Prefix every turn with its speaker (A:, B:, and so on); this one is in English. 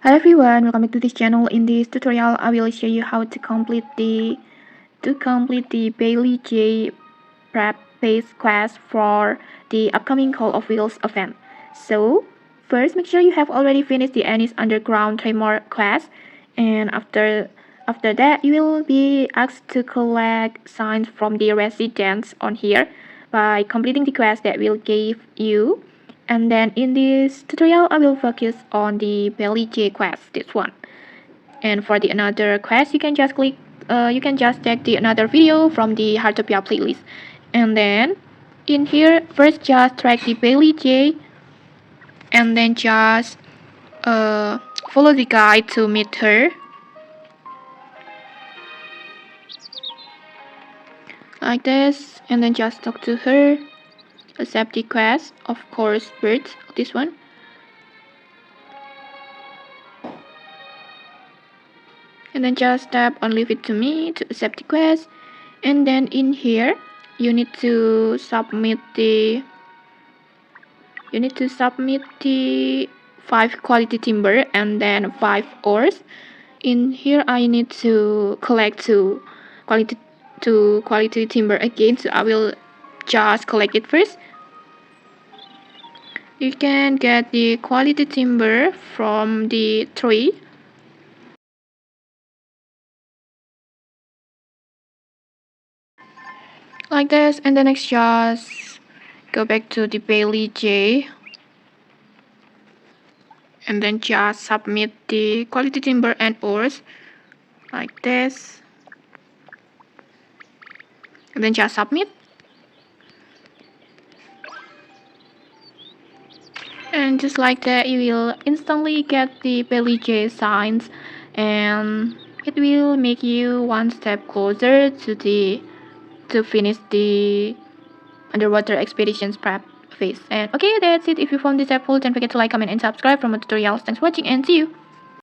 A: Hello everyone, welcome back to this channel. In this tutorial, I will show you how to complete the Bailey J prep phase quest for the upcoming Call of Wheels event. So first, make sure you have already finished the Annie's Underground Tremor quest, and after that, you will be asked to collect signs from the residents on here by completing the quest that will give you. And then in this tutorial, I will focus on the Belly J quest, this one. And for the another quest, you can just check the another video from the Heartopia playlist. And then in here, first just track the Bailey J, and then just follow the guide to meet her. Like this, and then just talk to her. Accept the quest, of course, birds, this one. And then just tap on leave it to me to accept the quest. And then in here you need to submit the 5 quality timber and then 5 ores. In here I need to collect 2 quality timber again, so I will just collect it first. You can get the quality timber from the tree. Like this, and then next just go back to the Bailey J, and then just submit the quality timber and ores like this, and then just submit, and just like that you will instantly get the Bailey J signs, and it will make you one step closer to finish the underwater expeditions prep phase. And okay, that's it. If you found this helpful, don't forget to like, comment, and subscribe for more tutorials. Thanks for watching, and see you.